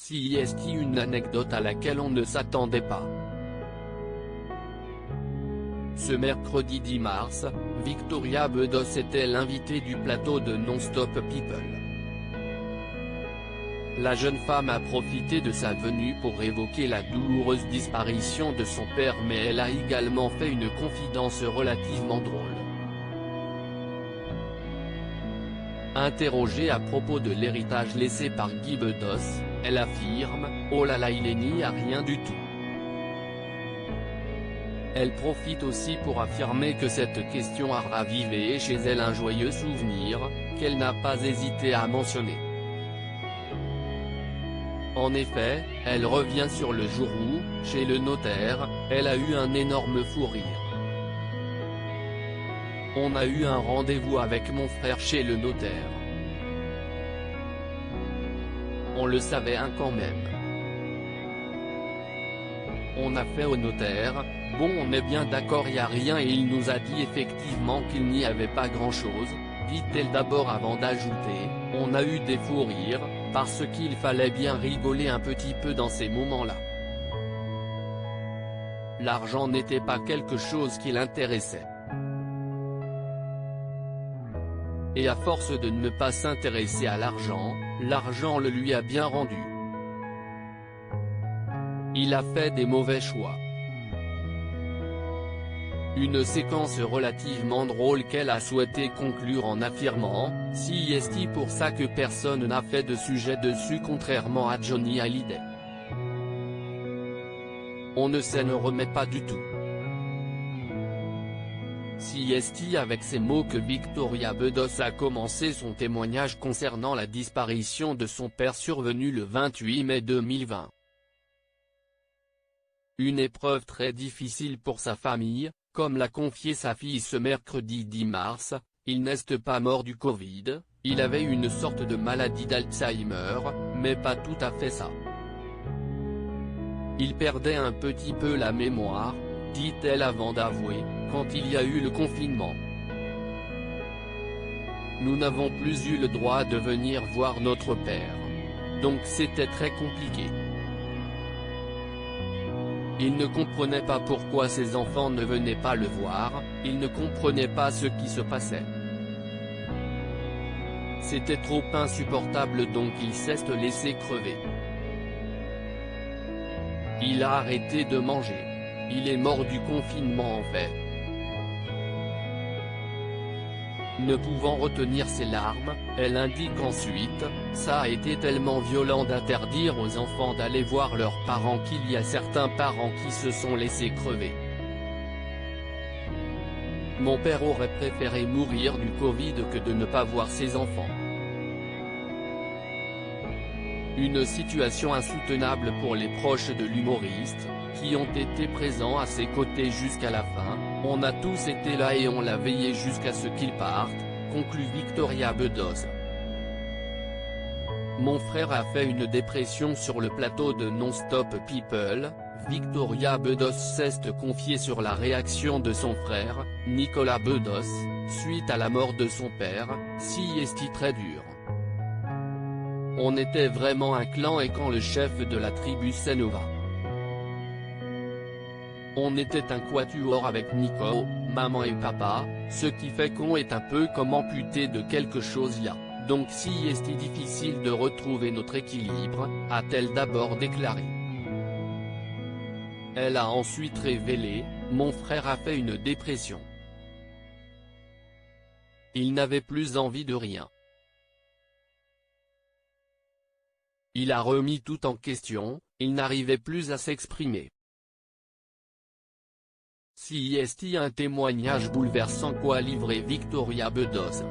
CIST, une anecdote à laquelle on ne s'attendait pas. Ce mercredi 10 mars, Victoria Bedos était l'invitée du plateau de Non-Stop People. La jeune femme a profité de sa venue pour évoquer la douloureuse disparition de son père, mais elle a également fait une confidence relativement drôle. Interrogée à propos de l'héritage laissé par Guy Bedos, elle affirme « Oh là là, il n'y a rien du tout ». Elle profite aussi pour affirmer que cette question a ravivé chez elle un joyeux souvenir, qu'elle n'a pas hésité à mentionner. En effet, elle revient sur le jour où, chez le notaire, elle a eu un énorme fou rire. On a eu un rendez-vous avec mon frère chez le notaire. On le savait quand même. On a fait au notaire, bon, on est bien d'accord, y a rien, et il nous a dit effectivement qu'il n'y avait pas grand-chose, dit-elle d'abord avant d'ajouter, on a eu des fous rires, parce qu'il fallait bien rigoler un petit peu dans ces moments-là. L'argent n'était pas quelque chose qui l'intéressait. Et à force de ne pas s'intéresser à l'argent, l'argent le lui a bien rendu. Il a fait des mauvais choix. Une séquence relativement drôle qu'elle a souhaité conclure en affirmant « CIST, pour ça que personne n'a fait de sujet dessus contrairement à Johnny Hallyday. On ne s'en remet pas du tout ». CIST, avec ces mots que Victoria Bedos a commencé son témoignage concernant la disparition de son père survenue le 28 mai 2020. Une épreuve très difficile pour sa famille, comme l'a confié sa fille ce mercredi 10 mars, il n'est pas mort du Covid, il avait une sorte de maladie d'Alzheimer, mais pas tout à fait ça. Il perdait un petit peu la mémoire, dit-elle avant d'avouer, quand il y a eu le confinement. Nous n'avons plus eu le droit de venir voir notre père. Donc c'était très compliqué. Il ne comprenait pas pourquoi ses enfants ne venaient pas le voir, il ne comprenait pas ce qui se passait. C'était trop insupportable, donc il s'est laissé crever. Il a arrêté de manger. Il est mort du confinement en fait. Ne pouvant retenir ses larmes, elle indique ensuite, ça a été tellement violent d'interdire aux enfants d'aller voir leurs parents qu'il y a certains parents qui se sont laissés crever. Mon père aurait préféré mourir du Covid que de ne pas voir ses enfants. Une situation insoutenable pour les proches de l'humoriste, qui ont été présents à ses côtés jusqu'à la fin, on a tous été là et on l'a veillé jusqu'à ce qu'il parte, conclut Victoria Bedos. Mon frère a fait une dépression sur le plateau de Non-Stop People, Victoria Bedos s'est confiée sur la réaction de son frère, Nicolas Bedos, suite à la mort de son père, CIST très dur. On était vraiment un clan et quand le chef de la tribu s'en va. On était un quatuor avec Nico, maman et papa, ce qui fait qu'on est un peu comme amputé de quelque chose là, donc si est difficile de retrouver notre équilibre, a-t-elle d'abord déclaré. Elle a ensuite révélé, mon frère a fait une dépression. Il n'avait plus envie de rien. Il a remis tout en question, il n'arrivait plus à s'exprimer. CIST, un témoignage bouleversant qu'a livré Victoria Bedos.